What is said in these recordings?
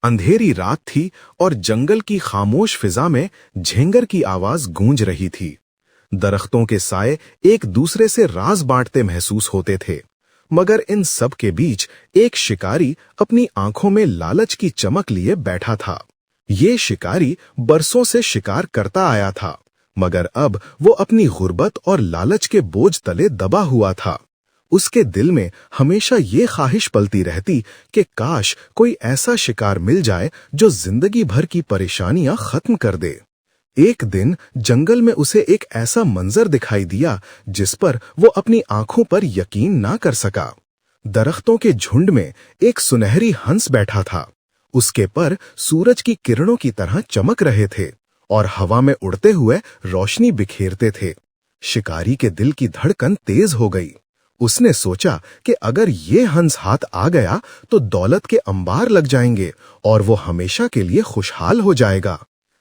अंधेरी रात थी और जंगल की खामोश फिजा में झेंगर की आवाज गूंज रही थी। दरख्तों के साए एक दूसरे से राज बांटते महसूस होते थे, मगर इन सब के बीच एक शिकारी अपनी आंखों में लालच की चमक लिए बैठा था। ये शिकारी बरसों से शिकार करता आया था, मगर अब वो अपनी गुर्बत और लालच के बोझ तले दबा हुआ था। उसके दिल में हमेशा ये ख्वाहिश पलती रहती कि काश कोई ऐसा शिकार मिल जाए जो जिंदगी भर की परेशानियां खत्म कर दे। एक दिन जंगल में उसे एक ऐसा मंजर दिखाई दिया जिस पर वो अपनी आंखों पर यकीन ना कर सका। दरख्तों के झुंड में एक सुनहरी हंस बैठा था। उसके पर सूरज की किरणों की तरह चमक रहे थे और हवा में उड़ते हुए रोशनी बिखेरते थे। शिकारी के दिल की धड़कन तेज हो गई। उसने सोचा कि अगर ये हंस हाथ आ गया तो दौलत के अंबार लग जाएंगे और वो हमेशा के लिए खुशहाल हो जाएगा।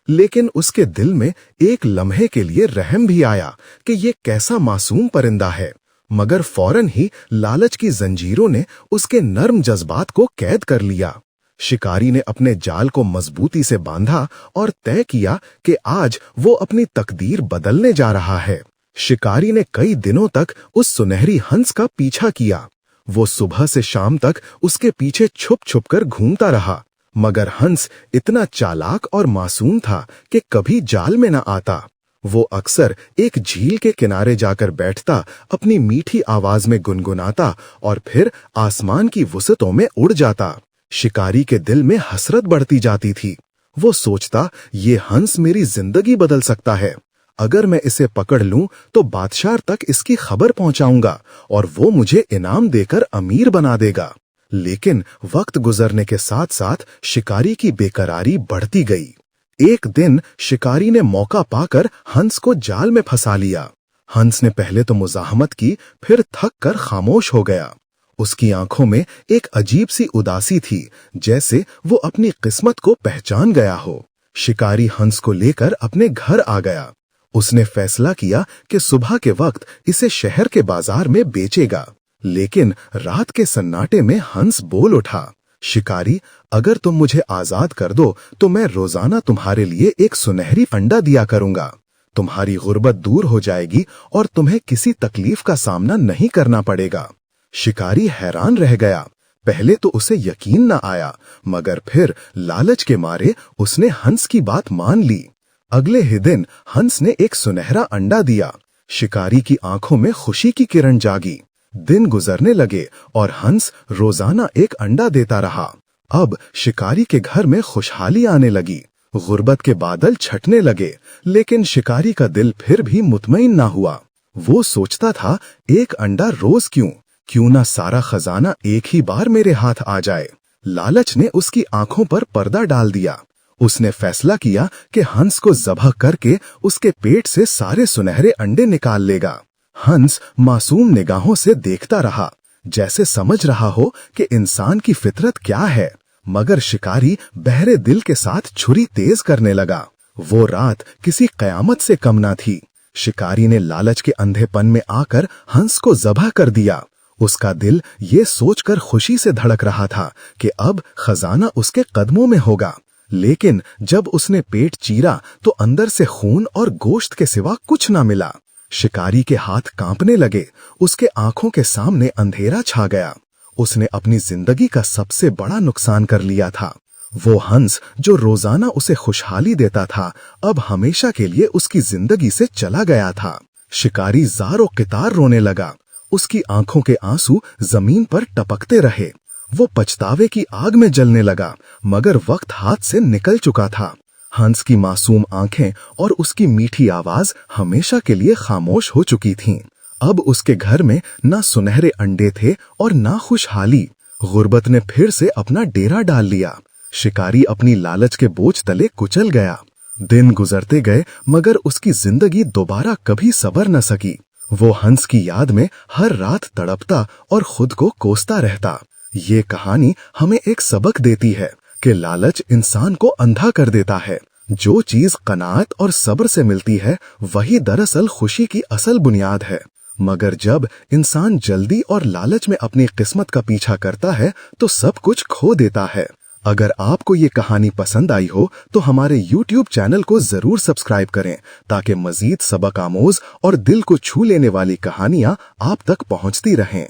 लेकिन उसके दिल में एक लम्हे के लिए रहम भी आया कि ये कैसा मासूम परिंदा है, मगर फौरन ही लालच की जंजीरों ने उसके नर्म जज्बात को कैद कर लिया। शिकारी ने अपने जाल को मजबूती से बांधा और तय किया कि आज वो अपनी तकदीर बदलने जा रहा है। शिकारी ने कई दिनों तक उस सुनहरी हंस का पीछा किया। वो सुबह से शाम तक उसके पीछे छुप छुप कर घूमता रहा, मगर हंस इतना चालाक और मासूम था कि कभी जाल में न आता। वो अक्सर एक झील के किनारे जाकर बैठता, अपनी मीठी आवाज में गुनगुनाता और फिर आसमान की वुसअतों में उड़ जाता। शिकारी के दिल में हसरत बढ़ती जाती थी। वो सोचता, ये हंस मेरी जिंदगी बदल सकता है। अगर मैं इसे पकड़ लूं तो बादशाह तक इसकी खबर पहुंचाऊंगा और वो मुझे इनाम देकर अमीर बना देगा। लेकिन वक्त गुजरने के साथ साथ शिकारी की बेकरारी बढ़ती गई। एक दिन शिकारी ने मौका पाकर हंस को जाल में फंसा लिया। हंस ने पहले तो मुजाहमत की, फिर थक कर खामोश हो गया। उसकी आंखों में एक अजीब सी उदासी थी, जैसे वो अपनी किस्मत को पहचान गया हो। शिकारी हंस को लेकर अपने घर आ गया। उसने फैसला किया कि सुबह के वक्त इसे शहर के बाजार में बेचेगा। लेकिन रात के सन्नाटे में हंस बोल उठा, शिकारी, अगर तुम मुझे आजाद कर दो तो मैं रोजाना तुम्हारे लिए एक सुनहरी अंडा दिया करूंगा। तुम्हारी गुर्बत दूर हो जाएगी और तुम्हें किसी तकलीफ का सामना नहीं करना पड़ेगा। शिकारी हैरान रह गया। पहले तो उसे यकीन न आया, मगर फिर लालच के मारे उसने हंस की बात मान ली। अगले ही दिन हंस ने एक सुनहरा अंडा दिया। शिकारी की आंखों में खुशी की किरण जागी। दिन गुजरने लगे और हंस रोजाना एक अंडा देता रहा। अब शिकारी के घर में खुशहाली आने लगी। गुर्बत के बादल छटने लगे, लेकिन शिकारी का दिल फिर भी मुतमईन ना हुआ। वो सोचता था, एक अंडा रोज क्यों ना सारा खजाना एक ही बार मेरे हाथ आ जाए। लालच ने उसकी आंखों पर पर्दा डाल दिया। उसने फैसला किया कि हंस को ज़बह करके उसके पेट से सारे सुनहरे अंडे निकाल लेगा। हंस मासूम निगाहों से देखता रहा, जैसे समझ रहा हो कि इंसान की फितरत क्या है, मगर शिकारी बहरे दिल के साथ छुरी तेज करने लगा। वो रात किसी कयामत से कम ना थी। शिकारी ने लालच के अंधेपन में आकर हंस को ज़बह कर दिया। उसका दिल ये सोचकर खुशी से धड़क रहा था कि अब खजाना उसके कदमों में होगा। लेकिन जब उसने पेट चीरा तो अंदर से खून और गोश्त के सिवा कुछ ना मिला। शिकारी के हाथ कांपने लगे। उसके आंखों के सामने अंधेरा छा गया। उसने अपनी जिंदगी का सबसे बड़ा नुकसान कर लिया था। वो हंस जो रोजाना उसे खुशहाली देता था, अब हमेशा के लिए उसकी जिंदगी से चला गया था। शिकारी ज़ारो क़ितार रोने लगा। उसकी आंखों के आंसू जमीन पर टपकते रहे। वो पछतावे की आग में जलने लगा, मगर वक्त हाथ से निकल चुका था। हंस की मासूम आंखें और उसकी मीठी आवाज हमेशा के लिए खामोश हो चुकी थीं। अब उसके घर में ना सुनहरे अंडे थे और ना खुशहाली। गुर्बत ने फिर से अपना डेरा डाल लिया। शिकारी अपनी लालच के बोझ तले कुचल गया। दिन गुजरते गए, मगर उसकी जिंदगी दोबारा कभी संवर न सकी। वो हंस की याद में हर रात तड़पता और खुद को कोसता रहता। ये कहानी हमें एक सबक देती है कि लालच इंसान को अंधा कर देता है। जो चीज कनाअत और सब्र से मिलती है, वही दरअसल खुशी की असल बुनियाद है। मगर जब इंसान जल्दी और लालच में अपनी किस्मत का पीछा करता है तो सब कुछ खो देता है। अगर आपको ये कहानी पसंद आई हो तो हमारे YouTube चैनल को जरूर सब्सक्राइब करें ताकि मजीद सबक आमोज और दिल को छू लेने वाली कहानियां आप तक पहुंचती रहें।